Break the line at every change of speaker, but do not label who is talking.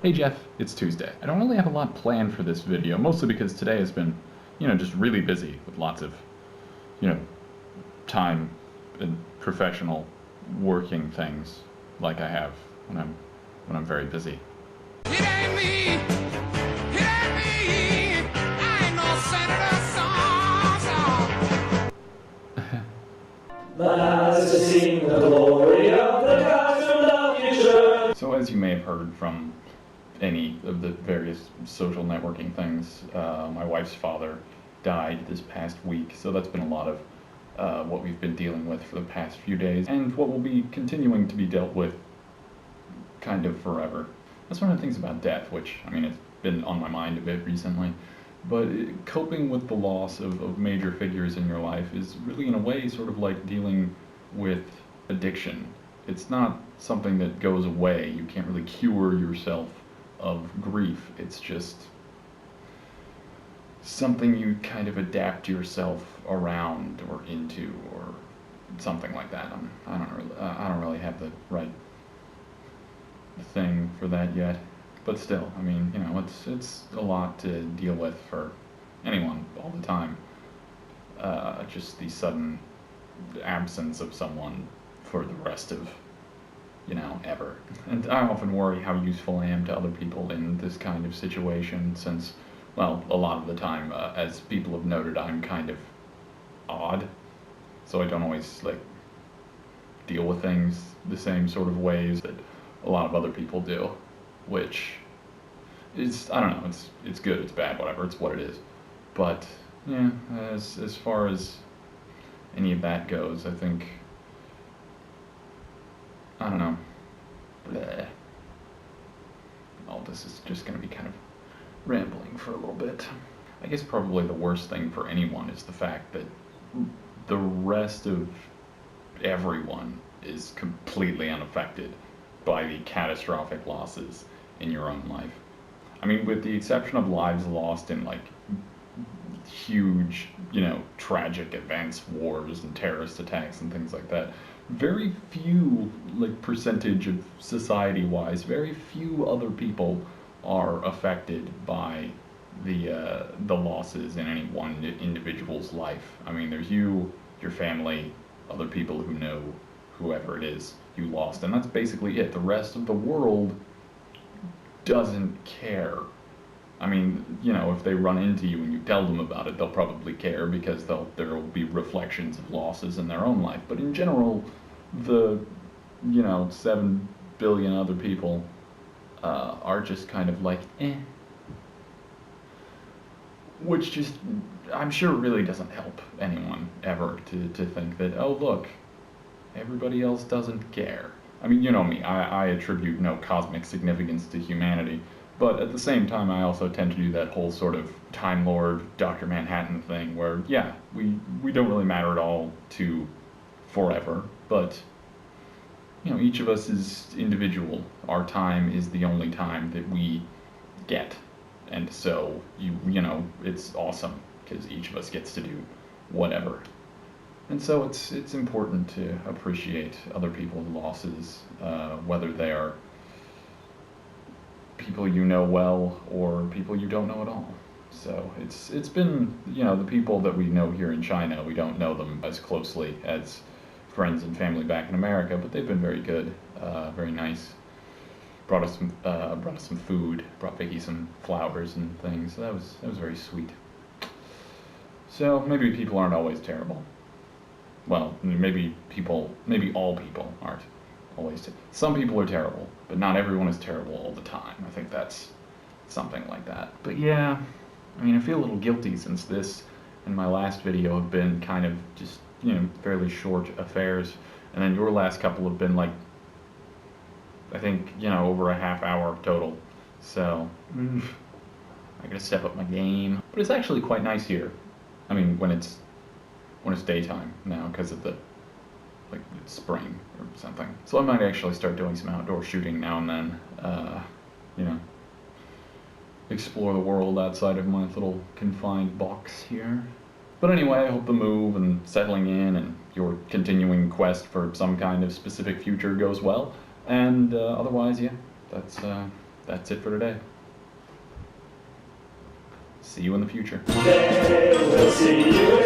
Hey Jeff, it's Tuesday. I don't really have a lot planned for this video, mostly because today has been, just really busy with lots of, you know, time and professional working things like I have when I'm very busy.
It ain't me, I ain't no senator
Last to sing the glory of the past and the future.
So as you may have heard from any of the various social networking things, my wife's father died this past week, so that's been a lot of what we've been dealing with for the past few days, and what will be continuing to be dealt with kind of forever. That's one of the things about death, which, it's been on my mind a bit recently, but coping with the loss of major figures in your life is really, in a way, sort of like dealing with addiction. It's not something that goes away. You can't really cure yourself of grief. It's just something you kind of adapt yourself around or into, or something like that. I don't really have the right thing for that yet, but still, it's a lot to deal with for anyone all the time. Just the sudden absence of someone for the rest of ever. And I often worry how useful I am to other people in this kind of situation, since, well, a lot of the time, as people have noted, I'm kind of odd, so I don't always, deal with things the same sort of ways that a lot of other people do, which is, I don't know, it's good, it's bad, whatever, it's what it is. But, yeah, as far as any of that goes, I think, I don't know. Bleh. All this is just going to be kind of rambling for a little bit. I guess probably the worst thing for anyone is the fact that the rest of everyone is completely unaffected by the catastrophic losses in your own life. With the exception of lives lost in huge, tragic events, wars and terrorist attacks and things like that, very few, percentage of society-wise, very few other people are affected by the losses in any one individual's life. There's you, your family, other people who know whoever it is you lost, and that's basically it. The rest of the world doesn't care. If they run into you and you tell them about it, they'll probably care, because there will be reflections of losses in their own life. But in general, the 7 billion other people are just kind of which just, I'm sure, really doesn't help anyone ever to think that, oh look, everybody else doesn't care. You know me, I attribute no cosmic significance to humanity, but at the same time I also tend to do that whole sort of Time Lord, Dr. Manhattan thing where, yeah, we don't really matter at all to forever, but each of us is individual. Our time is the only time that we get, and so it's awesome because each of us gets to do whatever. And so it's important to appreciate other people's losses, whether they are people you know well or people you don't know at all. So it's been, the people that we know here in China, we don't know them as closely as friends and family back in America, but they've been very good, very nice. Brought us some food, brought Vicky some flowers and things. So that was very sweet. So maybe people aren't always terrible. Well, maybe all people aren't always. Some people are terrible, but not everyone is terrible all the time. I think that's something like that. But yeah, I feel a little guilty, since this and my last video have been kind of just, fairly short affairs, and then your last couple have been I think, over a half hour total. So, I gotta step up my game. But it's actually quite nice here. When it's daytime now, because of the, it's spring or something. So I might actually start doing some outdoor shooting now and then, explore the world outside of my little confined box here. But anyway, I hope the move and settling in and your continuing quest for some kind of specific future goes well. And otherwise, yeah, that's that's it for today. See you in the future.
They will see you